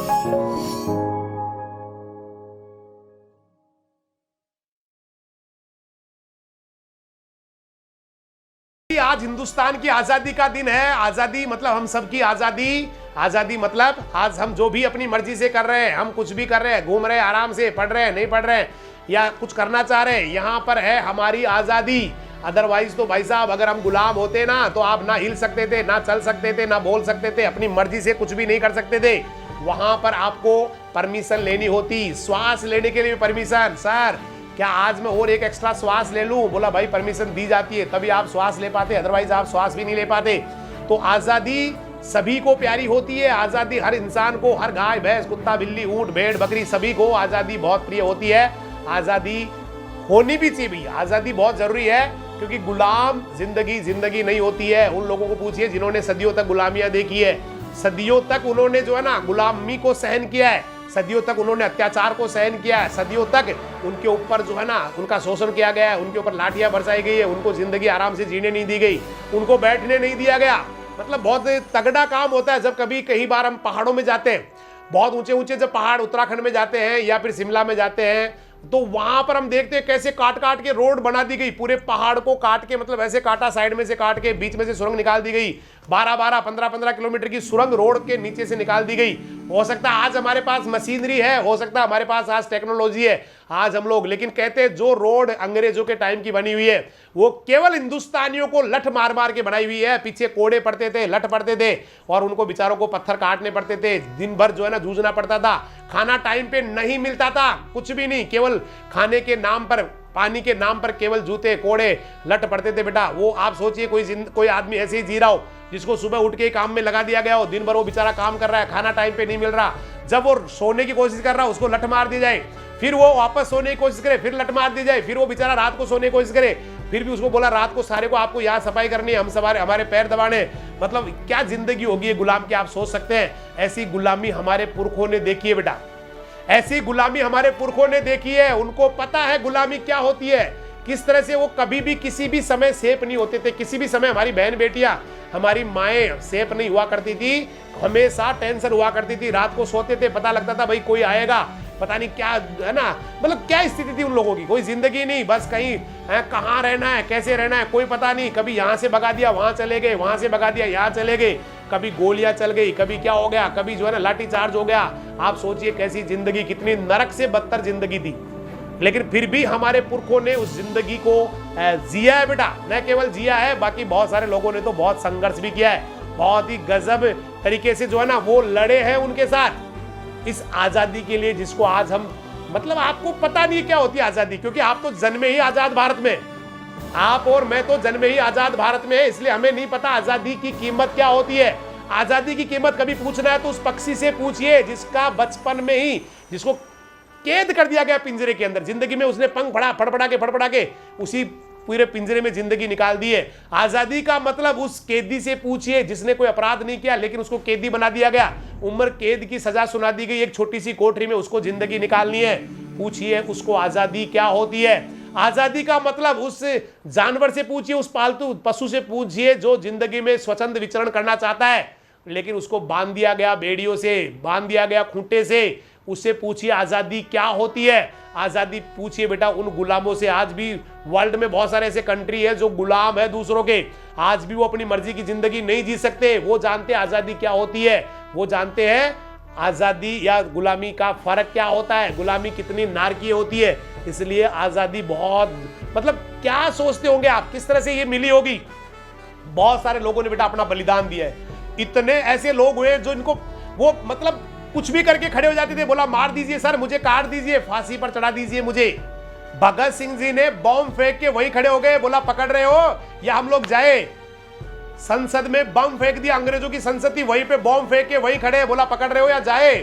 आज हिंदुस्तान की आजादी का दिन है। आजादी मतलब हम सबकी आजादी। आजादी मतलब आज हम जो भी अपनी मर्जी से कर रहे हैं, हम कुछ भी कर रहे हैं, घूम रहे हैं आराम से, पढ़ रहे हैं, नहीं पढ़ रहे हैं, या कुछ करना चाह रहे हैं, यहाँ पर है हमारी आजादी। अदरवाइज तो भाई साहब अगर हम गुलाम होते ना तो आप ना हिल सकते थे, ना चल सकते थे, ना बोल सकते थे, अपनी मर्जी से कुछ भी नहीं कर सकते थे। वहां पर आपको परमिशन लेनी होती, श्वास लेने के लिए परमिशन। सर क्या आज मैं और एक एक्स्ट्रा श्वास ले लूं? बोला भाई परमिशन दी जाती है तभी आप श्वास ले पाते, अदरवाइज आप श्वास भी नहीं ले पाते। तो आजादी सभी को प्यारी होती है। आजादी हर इंसान को, हर गाय भैंस कुत्ता बिल्ली ऊंट भेड़ बकरी सभी को आजादी बहुत प्रिय होती है। आजादी होनी भी चाहिए भी, आजादी बहुत जरूरी है, क्योंकि गुलाम जिंदगी नहीं होती है। उन लोगों को पूछिए जिन्होंने सदियों तक गुलामियां देखी है, सदियों तक उन्होंने जो है ना गुलामी को सहन किया है, सदियों तक उन्होंने अत्याचार को सहन किया है, सदियों तक उनके ऊपर जो है ना उनका शोषण किया गया है, उनके ऊपर लाठियां बरसाई गई है, उनको जिंदगी आराम से जीने नहीं दी गई, उनको बैठने नहीं दिया गया। मतलब बहुत तगड़ा काम होता है जब कभी कई बार हम पहाड़ों में जाते हैं, बहुत ऊंचे ऊंचे जब पहाड़ उत्तराखंड में जाते हैं या फिर शिमला में जाते हैं, तो वहां पर हम देखते हैं कैसे काट काट के रोड बना दी गई, पूरे पहाड़ को काट के, मतलब ऐसे काटा, साइड में से काट के बीच में से सुरंग निकाल दी गई, 12-12 15-15 किलोमीटर की सुरंग रोड के नीचे से निकाल दी गई। हो सकता है आज हमारे पास मशीनरी है, हो सकता है हमारे पास आज टेक्नोलॉजी है, आज हम लोग, लेकिन कहते हैं जो रोड अंग्रेजों के टाइम की बनी हुई है वो केवल हिंदुस्तानियों को लठ मार मार के बनाई हुई है। पीछे कोड़े पड़ते थे, लठ पड़ते थे और उनको बेचारों को पत्थर काटने पड़ते थे, दिन भर जो है ना जूझना पड़ता था, खाना टाइम पे नहीं मिलता था, कुछ भी नहीं, केवल खाने के नाम पर, पानी के नाम पर केवल जूते कोड़े लट पड़ते थे बेटा। वो आप सोचिए कोई आदमी ऐसे ही जी रहा हो जिसको सुबह उठ के काम में लगा दिया गया हो, दिन भर वो बेचारा काम कर रहा है, खाना टाइम पे नहीं मिल रहा, जब वो सोने की कोशिश कर रहा है उसको लठ मार दी जाए, फिर वो वापस सोने की कोशिश करे, फिर लठ मार दी जाए, फिर वो बेचारा रात को सोने की कोशिश करे, फिर भी उसको बोला रात को सारे को आपको यहाँ सफाई करनी है, हम सवारे हमारे पैर दबाने। मतलब क्या जिंदगी होगी गुलाम की, आप सोच सकते हैं। ऐसी गुलामी हमारे पुरखों ने देखी है बेटा, ऐसी गुलामी हमारे पुरखों ने देखी है, उनको पता है गुलामी क्या होती है, किस तरह से वो कभी भी किसी भी समय सेफ नहीं होते थे। किसी भी समय हमारी बहन बेटियां, हमारी माएँ सेफ नहीं हुआ करती थी, हमेशा टेंशन हुआ करती थी, रात को सोते थे पता लगता था भाई कोई आएगा, पता नहीं क्या है ना, मतलब क्या स्थिति थी उन लोगों की, कोई जिंदगी नहीं, बस कहीं कहाँ रहना है, कैसे रहना है, कोई पता नहीं, कभी यहाँ से भगा दिया वहां चले गए, वहां से भगा दिया यहाँ चले गए, कभी गोलियां चल गई, कभी क्या हो गया, कभी जो है ना लाठी चार्ज हो गया। आप सोचिए कैसी जिंदगी, कितनी नरक से बदतर जिंदगी थी, लेकिन फिर भी हमारे पुरखों ने उस जिंदगी को जिया है बेटा, न केवल जिया है, बाकी बहुत सारे लोगों ने तो बहुत संघर्ष भी किया है, बहुत ही गजब तरीके से जो है ना वो लड़े हैं उनके साथ इस आजादी के लिए, जिसको आज हम, मतलब आपको पता नहीं क्या होती है आजादी, क्योंकि आप तो जन्मे ही आजाद भारत में, आप और मैं तो जन्मे ही आजाद भारत में है, इसलिए हमें नहीं पता आजादी की कीमत क्या होती है। आजादी की कीमत कभी पूछना है तो उस पक्षी से पूछिए जिसका बचपन में ही, जिसको कैद कर दिया गया पिंजरे के अंदर, जिंदगी में उसने पंख फड़फड़ा के उसी पूरे पिंजरे में जिंदगी निकाल दी है। आजादी का मतलब उस कैदी से पूछिए जिसने कोई अपराध नहीं किया लेकिन उसको कैदी बना दिया गया, उम्र कैद की सजा सुना दी गई एक छोटी सी कोठरी में, उसको जिंदगी निकालनी है, पूछिए उसको आजादी क्या होती है। आजादी का मतलब उस जानवर से पूछिए, उस पालतू पशु से पूछिए जो जिंदगी में स्वतंत्र विचरण करना चाहता है, लेकिन उसको बांध दिया गया बेड़ियों से, बांध दिया गया खूंटे से, उससे पूछिए आजादी क्या होती है। आजादी पूछिए बेटा उन गुलामों से। आज भी वर्ल्ड में बहुत सारे ऐसे कंट्री है जो गुलाम है दूसरों के, आज भी वो अपनी मर्जी की जिंदगी नहीं जी सकते, वो जानते हैं आजादी क्या होती है, वो जानते हैं आजादी या गुलामी का फर्क क्या होता है, गुलामी कितनी नारकीय होती है। इसलिए आजादी बहुत, मतलब क्या सोचते होंगे आप किस तरह से ये मिली होगी। बहुत सारे लोगों ने बेटा अपना बलिदान दिया है, इतने ऐसे लोग हुए जो इनको वो मतलब कुछ भी करके खड़े हो जाते थे, बोला मार दीजिए सर, मुझे काट दीजिए, फांसी पर चढ़ा दीजिए मुझे। भगत सिंह जी ने बम फेंक के वहीं खड़े हो गए, बोला पकड़ रहे हो या हम लोग जाए। संसद में बम फेंक दिया, अंग्रेजों की संसद थी, वहीं पे बम फेंक के वहीं खड़े, बोला पकड़ रहे हो या जाए,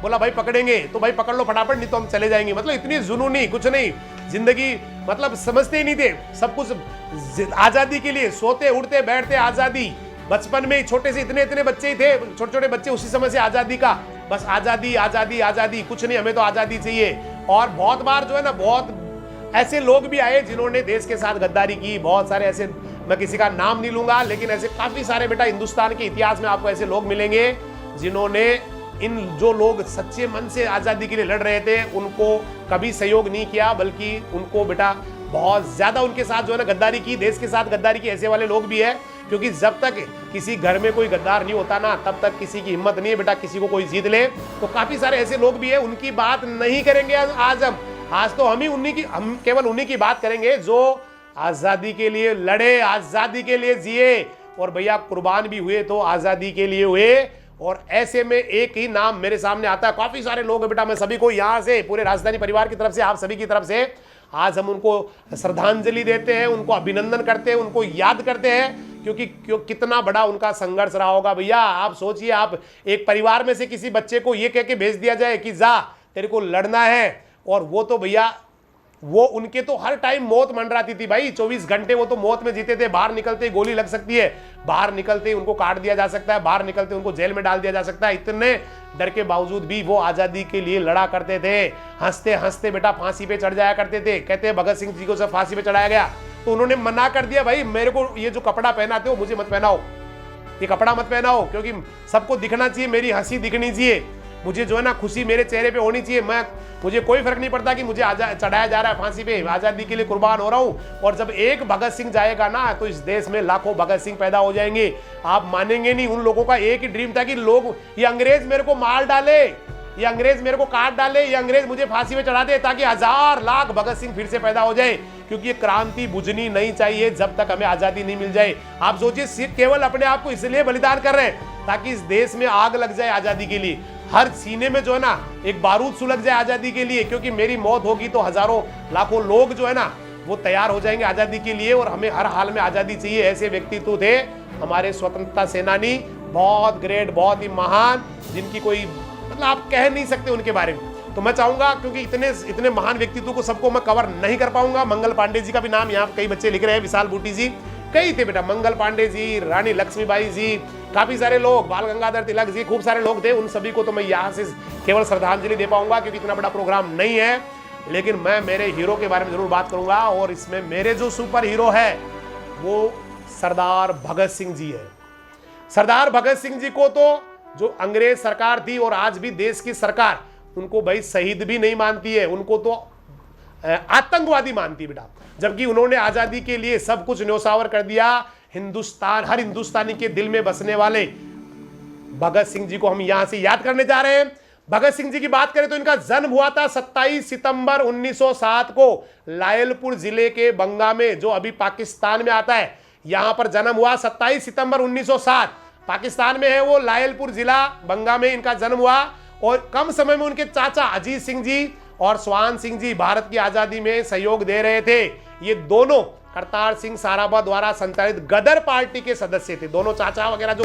बोला भाई पकड़ेंगे, तो भाई पकड़ लो फटाफट, नहीं तो हम चले जाएंगे। मतलब इतनी जुनूनी कुछ नहीं, जिंदगी मतलब समझते ही नहीं थे, सब कुछ आजादी के लिए, सोते उठते बैठते आजादी। बचपन में ही छोटे से इतने इतने बच्चे ही थे, छोटे छोटे बच्चे, उसी समय से आजादी का, बस आजादी आजादी आजादी, कुछ नहीं, हमें तो आजादी चाहिए। और बहुत बार जो है ना बहुत ऐसे लोग भी आए जिन्होंने देश के साथ गद्दारी की, बहुत सारे ऐसे, मैं किसी का नाम नहीं लूंगा, लेकिन ऐसे काफी सारे बेटा हिंदुस्तान के इतिहास में आपको ऐसे लोग मिलेंगे जिन्होंने इन जो लोग सच्चे मन से आज़ादी के लिए लड़ रहे थे उनको कभी सहयोग नहीं किया, बल्कि उनको बेटा बहुत ज़्यादा उनके साथ जो है ना गद्दारी की, देश के साथ गद्दारी की। ऐसे वाले लोग भी है, क्योंकि जब तक किसी घर में कोई गद्दार नहीं होता ना, तब तक किसी की हिम्मत नहीं है बेटा किसी को कोई जीत ले। तो काफ़ी सारे ऐसे लोग भी है, उनकी बात नहीं करेंगे आज हम। आज तो हम केवल उन्हीं की बात करेंगे जो आज़ादी के लिए लड़े, आज़ादी के लिए जिए, और भैया कुर्बान भी हुए तो आज़ादी के लिए हुए। और ऐसे में एक ही नाम मेरे सामने आता है, काफ़ी सारे लोग हैं बेटा, मैं सभी को यहाँ से पूरे राजधानी परिवार की तरफ से, आप सभी की तरफ से आज हम उनको श्रद्धांजलि देते हैं, उनको अभिनंदन करते हैं, उनको याद करते हैं, क्योंकि कितना बड़ा उनका संघर्ष रहा होगा। भैया आप सोचिए, आप एक परिवार में से किसी बच्चे को ये कह के भेज दिया जाए कि जा तेरे को लड़ना है, और वो तो भैया वो उनके तो हर टाइम मौत मंडराती थी भाई, 24 घंटे वो तो मौत में जीते थे। बाहर निकलते ही गोली लग सकती है, बाहर निकलते ही उनको काट दिया जा सकता है, बाहर निकलते उनको जेल में डाल दिया जा सकता है। इतने डर के बावजूद भी वो आज़ादी के लिए लड़ा करते थे। हंसते हंसते बेटा फांसी पे चढ़ जाया करते थे। कहते हैं भगत सिंह जी को जब फांसी पे चढ़ाया गया तो उन्होंने मना कर दिया, भाई मेरे को ये जो कपड़ा पहनाते हो मुझे मत पहनाओ, ये कपड़ा मत पहनाओ, क्योंकि सबको दिखना चाहिए, मेरी हंसी दिखनी चाहिए, मुझे जो है ना खुशी मेरे चेहरे पे होनी चाहिए। मुझे कोई फर्क नहीं पड़ता कि मुझे चढ़ाया जा रहा है फांसी पे, आज़ादी के लिए कुर्बान हो रहा हूँ। और जब एक भगत सिंह जाएगा ना तो इस देश में लाखों भगत सिंह पैदा हो जाएंगे। आप मानेंगे नहीं, उन लोगों का एक ही ड्रीम था कि लोग ये अंग्रेज मेरे को मार डाले, ये अंग्रेज मेरे को काट डाले, ये अंग्रेज मुझे फांसी में चढ़ा दे, ताकि हजार लाख भगत सिंह फिर से पैदा हो जाए। क्योंकि ये क्रांति बुझनी नहीं चाहिए जब तक हमें आज़ादी नहीं मिल जाए। आप सोचिए, सिर्फ केवल अपने आप को इसलिए बलिदान कर रहे हैं ताकि इस देश में आग लग जाए आज़ादी के लिए, हर सीने में जो है ना एक बारूद सुलग जाए आज़ादी के लिए। क्योंकि मेरी मौत होगी तो हजारों लाखों लोग जो है ना वो तैयार हो जाएंगे आज़ादी के लिए, और हमें हर हाल में आज़ादी चाहिए। ऐसे व्यक्तित्व थे हमारे स्वतंत्रता सेनानी, बहुत ग्रेट, बहुत ही महान, जिनकी कोई मतलब आप कह नहीं सकते उनके बारे में। तो मैं चाहूंगा, क्योंकि इतने महान व्यक्तित्व को सबको मैं कवर नहीं कर पाऊंगा। मंगल पांडे जी का भी नाम यहाँ कई बच्चे लिख रहे हैं, विशाल बूटी जी, कई थे बेटा, मंगल पांडे जी, रानी लक्ष्मीबाई जी, काफी सारे लोग, बाल गंगाधर तिलक जी, खूब सारे लोग थे। उन सभी को तो मैं यहाँ से केवल श्रद्धांजलि दे पाऊंगा, क्योंकि इतना बड़ा प्रोग्राम नहीं है। लेकिन मैं मेरे हीरो के बारे में जरूर बात करूंगा, और इसमें मेरे जो सुपर हीरो है वो सरदार भगत सिंह जी है। सरदार भगत सिंह जी को तो जो अंग्रेज सरकार थी और आज भी देश की सरकार उनको भाई शहीद भी नहीं मानती है, उनको तो आतंकवादी मानती बेटा। जबकि उन्होंने आजादी के लिए सब कुछ न्योछावर कर दिया। हिंदुस्तान, हर हिंदुस्तानी के दिल में बसने वाले भगत सिंह जी को हम यहां से याद करने जा रहे हैं। भगत सिंह जी की बात करें तो इनका जन्म हुआ था 27 सितंबर 1907 को लायलपुर जिले के बंगा में, जो अभी पाकिस्तान में आता है। यहां पर जन्म हुआ 27 सितंबर 1907, पाकिस्तान में है वो, लायलपुर जिला बंगा में इनका जन्म हुआ। और कम समय में उनके चाचा अजीत सिंह जी और स्वान सिंह जी भारत की आजादी में सहयोग दे रहे थे। ये दोनों करतार सिंह सराभा द्वारा संचालित गदर पार्टी के सदस्य थे। दोनों चाचा वगैरह, जो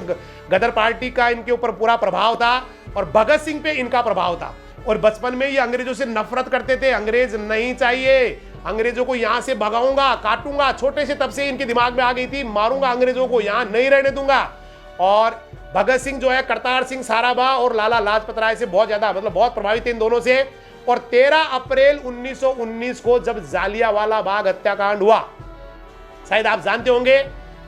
गदर पार्टी का इनके ऊपर पूरा प्रभाव था और भगत सिंह पे इनका प्रभाव था। और बचपन में ये अंग्रेजों से नफरत करते थे, अंग्रेज नहीं चाहिए, अंग्रेजों को यहां से भगाऊंगा, काटूंगा। छोटे से तब से इनके दिमाग में आ गई थी, मारूंगा अंग्रेजों को, यहां नहीं रहने दूंगा। और भगत सिंह जो है करतार सिंह सराभा और लाला लाजपत राय से बहुत ज्यादा बहुत प्रभावित थे इन दोनों से। और 13 अप्रैल 1919 को जब जालियांवाला बाग हत्याकांड हुआ, शायद आप जानते होंगे,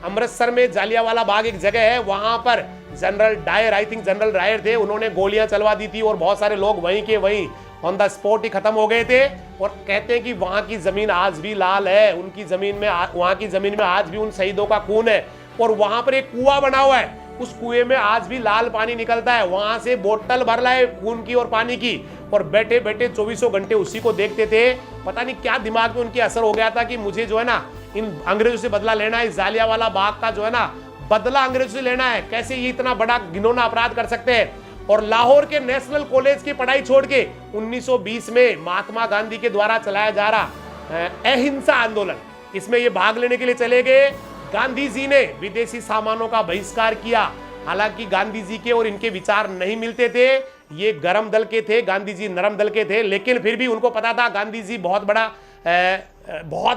अमृतसर में जालियांवाला बाग एक जगह है, वहां पर General Dyer, I think General Dyer थे, उन्होंने गोलियां चलवा दी थी और बहुत सारे लोग वहीं के वहीं ऑन द स्पॉट ही खत्म हो गए थे। और कहते हैं कि वहां की जमीन आज भी लाल है, उनकी जमीन में, वहां की जमीन में आज भी उन शहीदों का खून है। और वहां पर एक कुआं बना हुआ है, उस कुएं में आज भी लाल पानी निकलता है, वहां से बोतल भर लाए खून की और पानी की, और बैठे बैठे 24 घंटे उसी को देखते थे। पता नहीं क्या दिमाग में उनके असर हो गया था कि मुझे जो है ना इन अंग्रेजों से बदला लेना है, इस जालियांवाला बाग का जो है ना बदला अंग्रेजों से लेना है। कैसे ये इतना बड़ा घिनौना अपराध कर सकते हैं। और लाहौर के नेशनल कॉलेज की पढ़ाई छोड़ के 1920 में महात्मा गांधी के द्वारा चलाया जा रहा अहिंसा आंदोलन, इसमें ये भाग लेने के लिए चले गए। गांधी जी ने विदेशी सामानों का बहिष्कार किया। हालांकि गांधी जी के और इनके विचार नहीं मिलते थे, ये गरम दल के थे, गांधी जी नरम दल के थे। लेकिन फिर भी उनको पता था गांधी जी बहुत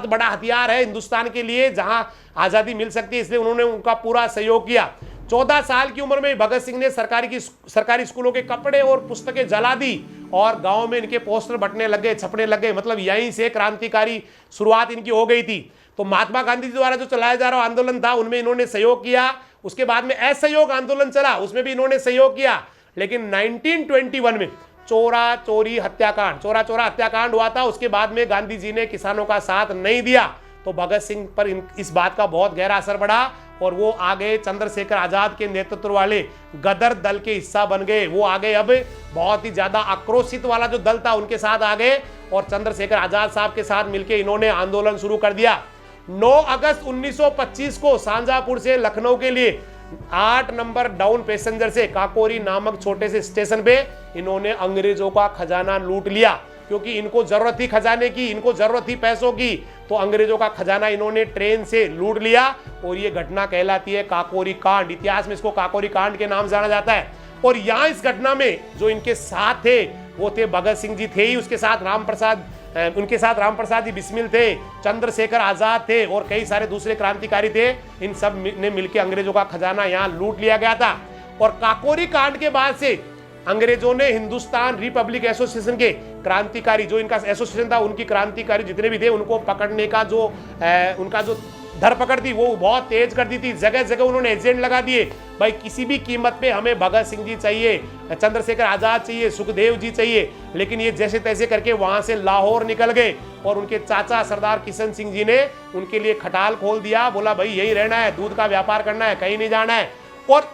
बड़ा हथियार है हिंदुस्तान के लिए, जहां आजादी मिल सकती है, इसलिए उन्होंने उनका पूरा सहयोग किया। 14 साल की उम्र में भगत सिंह ने सरकारी स्कूलों के कपड़े और पुस्तकें जला दी और गांव में इनके पोस्टर बटने लग गए, छपने लग गए। मतलब यहीं से क्रांतिकारी शुरुआत इनकी हो गई थी। तो महात्मा गांधी जी द्वारा जो चलाया जा रहा आंदोलन था उनमें इन्होंने सहयोग किया। उसके बाद में असहयोग आंदोलन चला, उसमें भी इन्होंने सहयोग किया। लेकिन 1921 में चोरा चोरी हत्याकांड हुआ था। उसके बाद में गांधी जी ने किसानों का साथ नहीं दिया, तो भगत सिंह पर इस बात का बहुत गहरा असर पड़ा और वो आगे चंद्रशेखर आजाद के नेतृत्व वाले गदर दल के हिस्सा बन गए। वो आगे अब बहुत ही ज्यादा आक्रोशित वाला जो दल था उनके साथ आ गए और चंद्रशेखर आजाद साहब के साथ मिलकर इन्होंने आंदोलन शुरू कर दिया। 9 अगस्त 1925 को शाहजहांपुर से लखनऊ के लिए 8 नंबर डाउन पैसेंजर से काकोरी नामक छोटे से स्टेशन पे इन्होंने अंग्रेजों का खजाना लूट लिया, क्योंकि इनको जरूरत थी खजाने की, इनको जरूरत थी पैसों की, तो अंग्रेजों का खजाना इन्होंने ट्रेन से लूट लिया और ये घटना कहलाती है काकोरी कांड। इतिहास में इसको काकोरी कांड के नाम से जाना जाता है। और यहाँ इस घटना में जो इनके साथ थे वो थे भगत सिंह जी थे ही, उसके साथ उनके साथ राम प्रसाद जी बिस्मिल थे, चंद्रशेखर आजाद थे और कई सारे दूसरे क्रांतिकारी थे। इन सब ने मिलकर अंग्रेजों का खजाना यहाँ लूट लिया गया था। और काकोरी कांड के बाद से अंग्रेजों ने हिंदुस्तान रिपब्लिक एसोसिएशन के क्रांतिकारी, जो इनका एसोसिएशन था, उनकी क्रांतिकारी जितने भी थे उनको पकड़ने का जो उनका जो धरपकड़ थी वो बहुत तेज कर दी थी। जगह जगह उन्होंने एजेंट लगा दिए, भाई किसी भी कीमत पे हमें भगत सिंह जी चाहिए, चंद्रशेखर आजाद चाहिए, सुखदेव जी चाहिए। लेकिन ये जैसे तैसे करके वहां से लाहौर निकल गए और उनके चाचा सरदार किशन सिंह जी ने उनके लिए खटाल खोल दिया, बोला भाई यही रहना है, दूध का व्यापार करना है, कहीं नहीं जाना है। और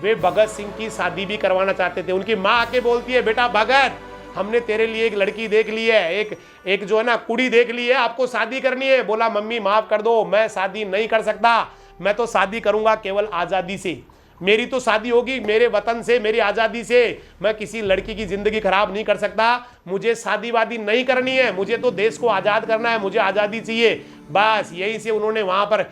वे भगत सिंह की शादी भी करवाना चाहते थे। उनकी माँ आके बोलती है, बेटा भगत, हमने तेरे लिए एक लड़की देख ली है, एक जो है ना कुड़ी देख ली है, आपको शादी करनी है। बोला मम्मी माफ कर दो, मैं शादी नहीं कर सकता, मैं तो शादी करूंगा केवल आजादी से, मेरी तो शादी होगी मेरे वतन से, मेरी आजादी से, मैं किसी लड़की की जिंदगी खराब नहीं कर सकता, मुझे शादी वादी नहीं करनी है, मुझे तो देश को आजाद करना है, मुझे आजादी चाहिए। बस यही से उन्होंने वहां पर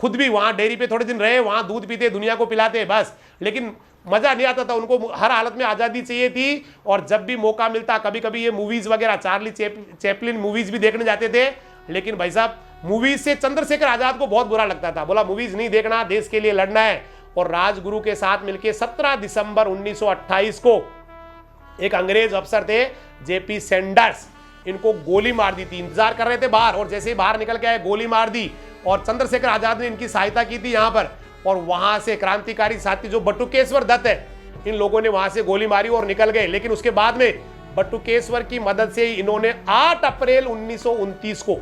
खुद भी वहां डेयरी पे थोड़े दिन रहे, वहां दूध पीते, दुनिया को पिलाते बस, लेकिन मजा नहीं आता था, उनको हर हालत में आजादी चाहिए थी। और जब भी मौका मिलता, कभी कभी ये मूवीज वगैरह चार्ली चैपलिन मूवीज भी देखने जाते थे। लेकिन भाई साहब मूवीज से चंद्रशेखर आजाद को बहुत बुरा लगता था, बोला मूवीज नहीं देखना, देश के लिए लड़ना है। और राजगुरु के साथ मिलकर 17 दिसंबर 1928 को एक अंग्रेज अफसर थे जेपी सेंडर्स, इनको गोली मार दी थी। इंतजार कर रहे थे बाहर और जैसे ही बाहर निकल के आए गोली मार दी। और चंद्रशेखर आजाद ने इनकी सहायता की थी यहाँ पर। और वहां से क्रांतिकारी साथी जो बटुकेश्वर दत्त है, इन लोगों ने वहां से गोली मारी और निकल गए। लेकिन उसके बाद में बटुकेश्वर की मदद से इन्होंने 8 अप्रैल 1929 को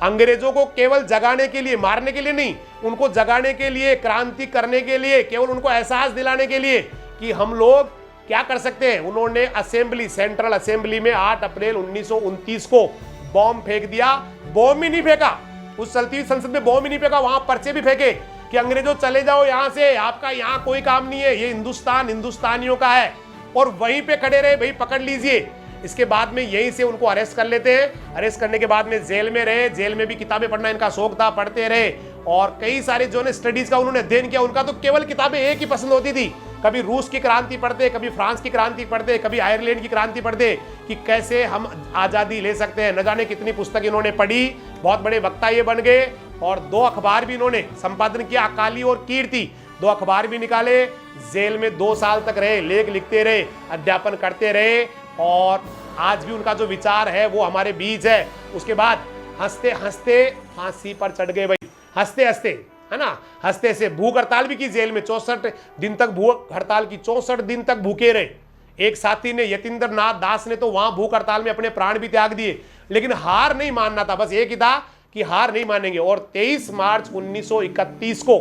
अंग्रेजों को केवल जगाने के लिए, मारने के लिए नहीं, उनको जगाने के लिए, क्रांति करने के लिए, केवल उनको एहसास दिलाने के लिए कि हम लोग क्या कर सकते हैं, उन्होंने असेंबली, सेंट्रल असेंबली में 8 अप्रैल 1929 को बॉम्ब फेंक दिया। बॉम्ब ही नहीं फेंका, उस चलती हुई संसद में बॉम्ब ही नहीं फेंका, वहां पर्चे भी फेंके कि अंग्रेजों चले जाओ यहां से, आपका यहां कोई काम नहीं है, ये हिंदुस्तान हिंदुस्तानियों का है। और वहीं पे खड़े रहे, भाई पकड़ लीजिए। इसके बाद में यहीं से उनको अरेस्ट कर लेते हैं। अरेस्ट करने के बाद में जेल में रहे, जेल में भी किताबें पढ़ना इनका शौक था, पढ़ते रहे। और कई सारे जो है स्टडीज का उन्होंने अध्ययन किया। उनका तो केवल किताबें एक ही पसंद होती थी, कभी रूस की क्रांति पढ़ते, कभी फ्रांस की क्रांति पढ़ते, कभी आयरलैंड की क्रांति पढ़ते कि कैसे हम आजादी ले सकते हैं। न जाने कितनी पुस्तक इन्होंने पढ़ी, बहुत बड़े वक्ता ये बन गए। और 2 अखबार भी इन्होंने संपादन किया, अकाली और कीर्ति, 2 अखबार भी निकाले। जेल में 2 साल तक रहे, लेख लिखते रहे, अध्यापन करते रहे। और आज भी उनका जो विचार है वो हमारे बीच है। उसके बाद हंसते हंसते फांसी पर चढ़ गए भाई, हंसते हंसते, है ना, हंसते से भूख हड़ताल भी की जेल में, 64 दिन तक भूख हड़ताल की, 64 दिन तक भूखे रहे। एक साथी ने, यतीन्द्र नाथ दास ने तो वहां भूख हड़ताल में अपने प्राण भी त्याग दिए। लेकिन हार नहीं मानना था, बस एक ही था कि हार नहीं मानेंगे। और 23 मार्च 1931 को,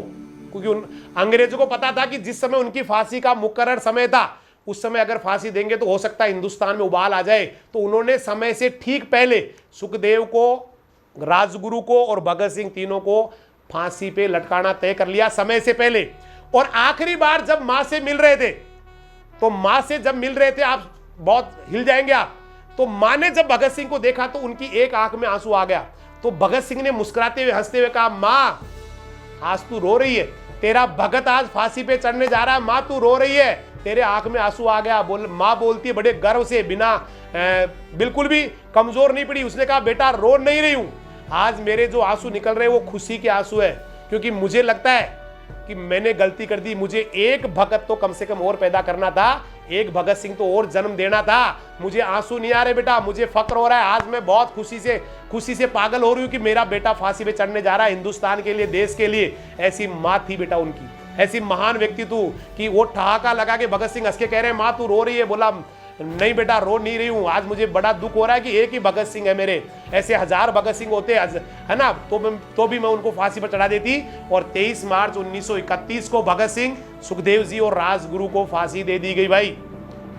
क्योंकि अंग्रेजों को पता था कि जिस समय उनकी फांसी का मुकर्रर समय था, उस समय अगर फांसी देंगे तो हो सकता है हिंदुस्तान में उबाल आ जाए, तो उन्होंने समय से ठीक पहले सुखदेव को, राजगुरु को और भगत सिंह तीनों को फांसी पे लटकाना तय कर लिया समय से पहले। और आखिरी बार जब मां से मिल रहे थे, तो मां से जब मिल रहे थे, आप बहुत हिल जाएंगे आप, तो मां ने जब भगत सिंह को देखा तो उनकी एक आंख में आंसू आ गया। तो भगत सिंह ने मुस्कुराते हुए, हंसते हुए कहा, मां आज तू रो रही है, तेरा भगत आज फांसी पे चढ़ने जा रहा है, मां तू रो रही है, तेरे आंख में आंसू आ गया। मां बोलती है बड़े गर्व से, बिना बिल्कुल भी कमजोर नहीं पड़ी, उसने कहा बेटा रो नहीं रही हूं, आज मेरे जो आंसू निकल रहे हैं वो खुशी के आंसू है, क्योंकि मुझे लगता है कि मैंने गलती कर दी, मुझे एक भगत तो कम से कम और पैदा करना था, एक भगत सिंह तो और जन्म देना था। मुझे आंसू नहीं आ रहे बेटा, मुझे फक्र हो रहा है, आज मैं बहुत खुशी से पागल हो रही हूं कि मेरा बेटा फांसी पे चढ़ने जा रहा है हिंदुस्तान के लिए, देश के लिए। ऐसी मां थी बेटा उनकी। ऐसी महान व्यक्ति तू कि वो ठहाका लगा के भगत सिंह हंस के कह रहे हैं माँ तू रो रही है, बोला नहीं बेटा रो नहीं रही हूं, आज मुझे बड़ा दुख हो रहा है कि एक ही भगत सिंह है मेरे, ऐसे हजार भगत सिंह होते है ना, तो भी मैं उनको फांसी पर चढ़ा देती। और 23 मार्च 1931 को भगत सिंह, सुखदेव जी और राजगुरु को फांसी दे दी गई भाई।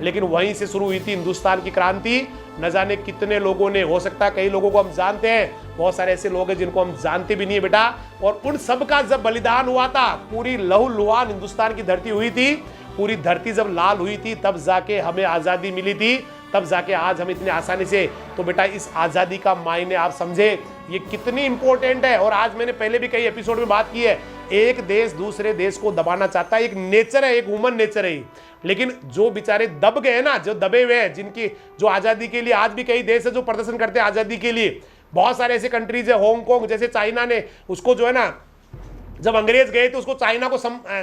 लेकिन वहीं से शुरू हुई थी हिंदुस्तान की क्रांति। न जाने कितने लोगों ने, हो सकता है कई लोगों को हम जानते हैं, बहुत सारे ऐसे लोग हैं जिनको हम जानते भी नहीं है बेटा। और उन सब का जब बलिदान हुआ था, पूरी लहू लुहान हिंदुस्तान की धरती हुई थी, पूरी धरती जब लाल हुई थी, तब जाके हमें आज़ादी मिली थी, तब जाके आज हम इतने आसानी से, तो बेटा इस आज़ादी का मायने आप समझे ये कितनी इंपॉर्टेंट है। और आज मैंने पहले भी कई एपिसोड में बात की है, एक देश दूसरे देश को दबाना चाहता है, एक नेचर है, एक ह्यूमन नेचर है। लेकिन जो बेचारे दब गए ना, जो दबे हुए हैं, जिनकी जो आज़ादी के लिए, आज भी कई देश है जो प्रदर्शन करते हैं आज़ादी के लिए, बहुत सारे ऐसे कंट्रीज है, हांगकांग जैसे, चाइना ने उसको जो है ना, जब अंग्रेज गए तो उसको चाइना को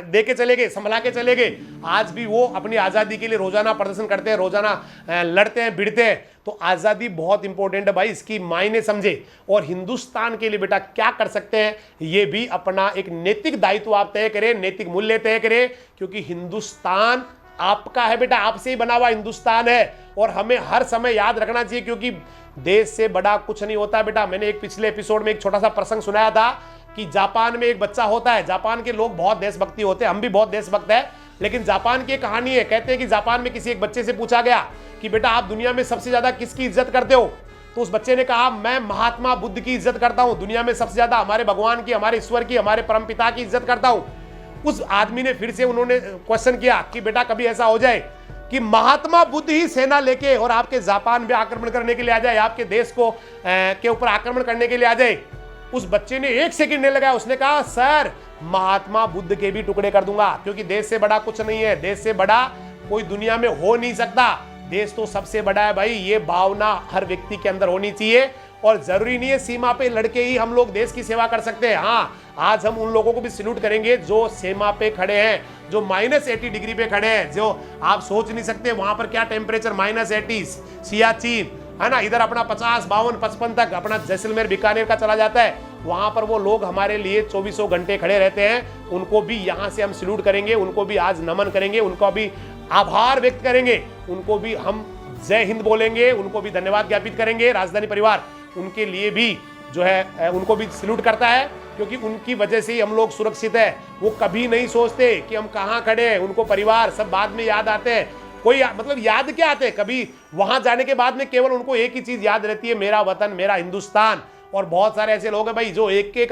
दे के चले गए, संभला के चले गए। आज भी वो अपनी आज़ादी के लिए रोजाना प्रदर्शन करते हैं, रोजाना लड़ते हैं, भिड़ते हैं। तो आज़ादी बहुत इंपॉर्टेंट है भाई, इसकी मायने समझे। और हिंदुस्तान के लिए बेटा क्या कर सकते हैं, ये भी अपना एक नैतिक दायित्व आप तय करें, नैतिक मूल्य तय करें, क्योंकि हिंदुस्तान आपका है बेटा, आपसे ही बना हुआ हिंदुस्तान है। और हमें हर समय याद रखना चाहिए, क्योंकि देश से बड़ा कुछ नहीं होता बेटा। मैंने एक पिछले एपिसोड में एक छोटा सा प्रसंग सुनाया था कि जापान में एक बच्चा होता है, जापान के लोग बहुत देशभक्ति होते हैं, हम भी बहुत देशभक्त है। लेकिन जापान की एक कहानी है, कहते हैं कि जापान में किसी एक बच्चे से पूछा गया कि बेटा आप दुनिया में सबसे ज्यादा किसकी इज्जत करते हो, तो उस बच्चे ने कहा मैं महात्मा बुद्ध की इज्जत करता हूं, दुनिया में सबसे ज्यादा हमारे भगवान की, हमारे ईश्वर की, हमारे परमपिता की इज्जत करता हूं। उस आदमी ने फिर से, उन्होंने क्वेश्चन किया कि बेटा कभी ऐसा हो जाए कि महात्मा बुद्ध ही सेना लेके और आपके जापान में आक्रमण करने के लिए आ जाए, आपके देश को के ऊपर आक्रमण करने के लिए आ जाए। उस बच्चे ने एक सेकंड नहीं लगाया, उसने कहा सर महात्मा बुद्ध के भी टुकड़े कर दूंगा, क्योंकि देश से बड़ा कुछ नहीं है, देश से बड़ा कोई दुनिया में हो नहीं सकता, देश तो सबसे बड़ा है भाई। ये भावना हर व्यक्ति के अंदर होनी चाहिए। और जरूरी नहीं है सीमा पे लड़के ही हम लोग देश की सेवा कर सकते हैं। हाँ, आज हम उन लोगों को भी सैल्यूट करेंगे जो सीमा पे खड़े हैं, जो -80 डिग्री पे खड़े हैं, जो आप सोच नहीं सकते वहां पर क्या टेम्परेचर, -80 सियाचिन है ना, इधर अपना 50, 52, 55 तक अपना जैसलमेर बीकानेर का चला जाता है, वहां पर वो लोग हमारे लिए 24 घंटे खड़े रहते हैं। उनको भी यहाँ से हम सैल्यूट करेंगे, उनको भी आज नमन करेंगे, उनको भी आभार व्यक्त करेंगे, उनको भी हम जय हिंद बोलेंगे, उनको भी धन्यवाद ज्ञापित करेंगे। राजधानी परिवार उनके लिए भी जो है उनको भी सैल्यूट करता है, क्योंकि उनकी वजह से ही हम लोग सुरक्षित है। वो कभी नहीं सोचते कि हम कहाँ खड़े हैं, उनको परिवार सब बाद में याद आते हैं। कोई मतलब याद क्या आते हैं, कभी वहां जाने के बाद में केवल उनको एक ही चीज याद रहती है, मेरा वतन, मेरा हिंदुस्तान। और बहुत सारे ऐसे लोग हैं भाई जो एक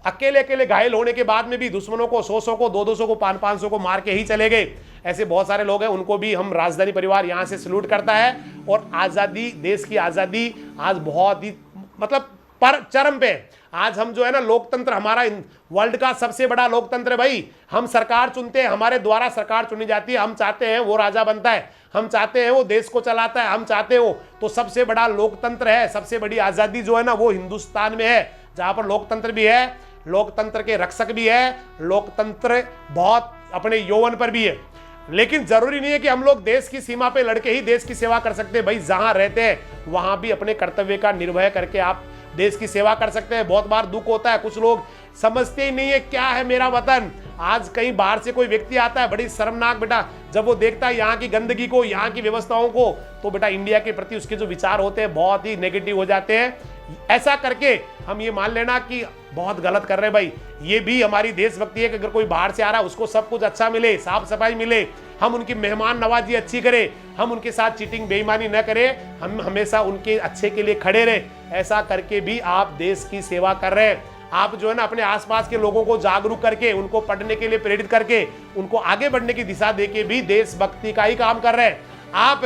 अकेले घायल होने के बाद में भी दुश्मनों को 100 को 200 को 500 को मार के ही चले गए। ऐसे बहुत सारे लोग हैं, उनको भी हम राजधानी परिवार यहाँ से सैल्यूट करता है। और आज़ादी, देश की आज़ादी आज बहुत ही मतलब पर चरम पे। आज हम जो है ना, लोकतंत्र हमारा वर्ल्ड का सबसे बड़ा लोकतंत्र है भाई। हम सरकार चुनते हैं, हमारे द्वारा सरकार चुनी जाती है, हम चाहते हैं वो राजा बनता है, हम चाहते हैं वो देश को चलाता है, हम चाहते हो तो सबसे बड़ा लोकतंत्र है। सबसे बड़ी आज़ादी जो है ना वो हिंदुस्तान में है, जहाँ पर लोकतंत्र भी है, लोकतंत्र के रक्षक भी है, लोकतंत्र बहुत अपने यौवन पर भी है। लेकिन जरूरी नहीं है कि हम लोग देश की सीमा पे लड़के ही देश की सेवा कर सकते हैं भाई। जहां रहते हैं वहां भी अपने कर्तव्य का निर्वह करके आप देश की सेवा कर सकते हैं। बहुत बार दुख होता है, कुछ लोग समझते ही नहीं है क्या है मेरा वतन। आज कहीं बाहर से कोई व्यक्ति आता है, बड़ी शर्मनाक बेटा, जब वो देखता है यहाँ की गंदगी को, यहाँ की व्यवस्थाओं को, तो बेटा इंडिया के प्रति उसके जो विचार होते हैं बहुत ही नेगेटिव हो जाते हैं। ऐसा करके हम ये मान लेना कि बहुत गलत कर रहे हैं भाई। ये भी हमारी देशभक्ति है कि अगर कोई बाहर से आ रहा है उसको सब कुछ अच्छा मिले, साफ सफाई मिले, हम उनकी मेहमान नवाजी अच्छी करें, हम उनके साथ चीटिंग बेईमानी न करें, हम हमेशा उनके अच्छे के लिए खड़े रहे। ऐसा करके भी आप देश की सेवा कर रहे हैं। आप जो है ना अपने आसपास के लोगों को जागरूक करके, उनको पढ़ने के लिए प्रेरित करके, उनको आगे बढ़ने की दिशा देके भी देशभक्ति का ही काम कर रहे हैं। आप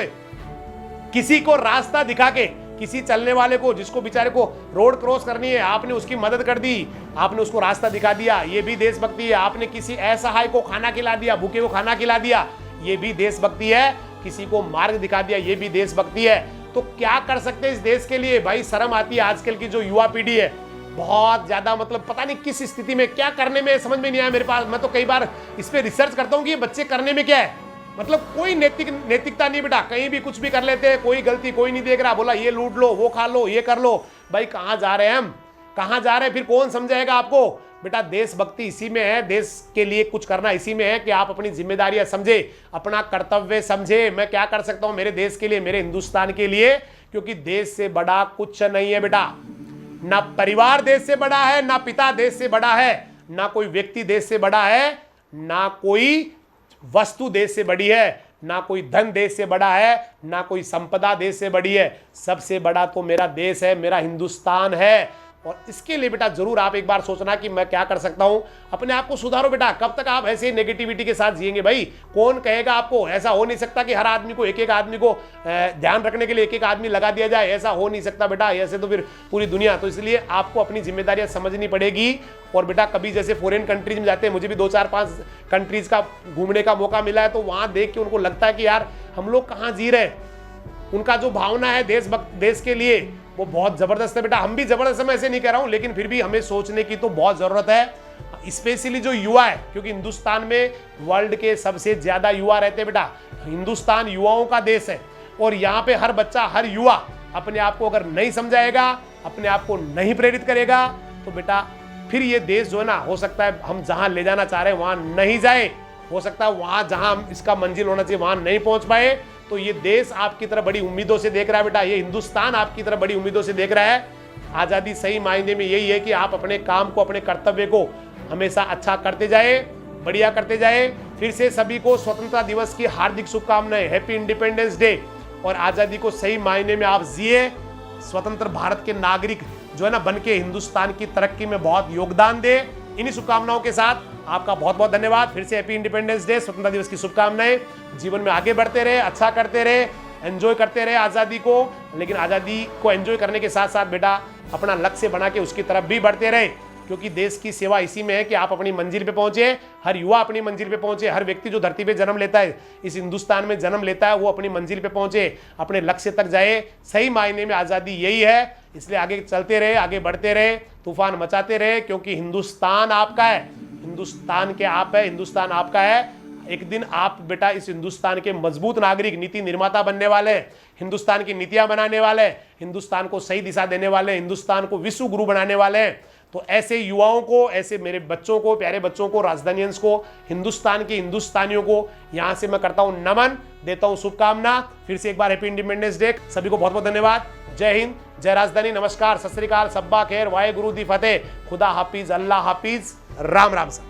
किसी को रास्ता दिखा के, किसी चलने वाले को जिसको बेचारे को रोड क्रॉस करनी है, आपने उसकी मदद कर दी, आपने उसको रास्ता दिखा दिया, ये भी देशभक्ति है। आपने किसी असहाय को खाना खिला दिया, भूखे को खाना खिला दिया, ये भी देशभक्ति है। किसी को मार्ग दिखा दिया, ये भी देशभक्ति है। तो क्या कर सकते हैं इस देश के लिए भाई? शर्म आती है। आजकल की जो युवा पीढ़ी है बहुत ज्यादा मतलब पता नहीं किस स्थिति में क्या करने में समझ में नहीं आया मेरे पास। मैं तो कई बार इस पे रिसर्च करता हूँ कि ये बच्चे करने में क्या है, मतलब कोई नैतिकता नहीं बेटा, कहीं भी कुछ भी कर लेते हैं, कोई गलती कोई नहीं देख रहा, बोला ये लूट लो, वो खा लो, ये कर लो। भाई कहाँ जा रहे हैं हम, कहाँ जा रहे हैं? फिर कौन समझाएगा आपको? बेटा देशभक्ति इसी में है, देश के लिए कुछ करना इसी में है कि आप अपनी जिम्मेदारियां समझे, अपना कर्तव्य समझे। मैं क्या कर सकता हूं मेरे देश के लिए, मेरे हिंदुस्तान के लिए, क्योंकि देश से बड़ा कुछ नहीं है बेटा। ना परिवार देश से बड़ा है, ना पिता देश से बड़ा है, ना कोई व्यक्ति देश से बड़ा है, ना कोई वस्तु देश से बड़ी है, ना कोई धन देश से बड़ा है, ना कोई संपदा देश से बड़ी है। सबसे बड़ा तो मेरा देश है, मेरा हिंदुस्तान है। और इसके लिए बेटा जरूर आप एक बार सोचना कि मैं क्या कर सकता हूं, अपने आप को सुधारो बेटा। कब तक आप ऐसे नेगेटिविटी के साथ जिएंगे भाई? कौन कहेगा आपको? ऐसा हो नहीं सकता कि हर आदमी को एक एक आदमी को ध्यान रखने के लिए एक एक आदमी लगा दिया जाए, ऐसा हो नहीं सकता बेटा। ऐसे तो फिर पूरी दुनिया, तो इसलिए आपको अपनी जिम्मेदारियां समझनी पड़ेगी। और बेटा कभी जैसे फॉरेन कंट्रीज में जाते हैं, मुझे भी 2-4-5 कंट्रीज का घूमने का मौका मिला है, तो वहां देख के उनको लगता है कि यार हम लोग कहाँ जी रहे हैं। उनका जो भावना है देश के लिए वो बहुत जबरदस्त है बेटा। हम भी जबरदस्त, मैं ऐसे नहीं कह रहा हूं, लेकिन फिर भी हमें सोचने की तो बहुत जरूरत है, स्पेशली जो युवा है, क्योंकि हिंदुस्तान में वर्ल्ड के सबसे ज्यादा युवा रहते हैं बेटा। हिंदुस्तान युवाओं का देश है और यहाँ पे हर बच्चा, हर युवा अपने आप को अगर नहीं समझाएगा, अपने आप को नहीं प्रेरित करेगा, तो बेटा फिर ये देश जो है ना, हो सकता है हम जहां ले जाना चाह रहे हैं वहां नहीं जाए, हो सकता है वहां जहां इसका मंजिल होना चाहिए वहां नहीं पहुंच पाए। तो ये देश आपकी तरफ बड़ी उम्मीदों से देख रहा है बेटा, ये हिंदुस्तान आपकी तरफ बड़ी उम्मीदों से देख रहा है। आज़ादी सही मायने में यही है कि आप अपने काम को, अपने कर्तव्य को हमेशा अच्छा करते जाए, बढ़िया करते जाए। फिर से सभी को स्वतंत्रता दिवस की हार्दिक शुभकामनाएं, हैप्पी इंडिपेंडेंस डे। और आज़ादी को सही मायने में आप जिए, स्वतंत्र भारत के नागरिक जो है ना बन के हिंदुस्तान की तरक्की में बहुत योगदान दे। इन्हीं शुभकामनाओं के साथ आपका बहुत बहुत धन्यवाद। फिर से हैप्पी इंडिपेंडेंस डे, स्वतंत्रता दिवस की शुभकामनाएं। जीवन में आगे बढ़ते रहे, अच्छा करते रहे, एंजॉय करते रहे आज़ादी को, लेकिन आज़ादी को एंजॉय करने के साथ साथ बेटा अपना लक्ष्य बना के उसकी तरफ भी बढ़ते रहे, क्योंकि देश की सेवा इसी में है कि आप अपनी मंजिल पे पहुंचे, हर युवा अपनी मंजिल पे पहुंचे, हर व्यक्ति जो धरती पे जन्म लेता है, इस हिंदुस्तान में जन्म लेता है, वो अपनी मंजिल पे पहुंचे, अपने लक्ष्य तक जाए। सही मायने में आज़ादी यही है। इसलिए आगे चलते रहे, आगे बढ़ते रहे, तूफान मचाते रहे, क्योंकि हिंदुस्तान आपका है, हिंदुस्तान के आप है, हिंदुस्तान आपका है। एक दिन आप बेटा इस हिंदुस्तान के मजबूत नागरिक, नीति निर्माता बनने वाले हैं, हिंदुस्तान की नीतियां बनाने वाले हैं, हिंदुस्तान को सही दिशा देने वाले हैं, हिंदुस्तान को विश्व गुरु बनाने वाले हैं। तो ऐसे युवाओं को, ऐसे मेरे बच्चों को, प्यारे बच्चों को, राजधानियंस को, हिंदुस्तान के हिंदुस्तानियों को यहाँ से मैं करता हूँ नमन, देता हूँ शुभकामना। फिर से एक बार हैप्पी इंडिपेंडेंस डे। सभी को बहुत बहुत धन्यवाद। जय हिंद, जय राजधानी, नमस्कार, सत श्री अकाल, सब्बा खैर, वाहे गुरु दी फतेह, खुदा हाफिज, अल्लाह हाफिज, राम राम सा।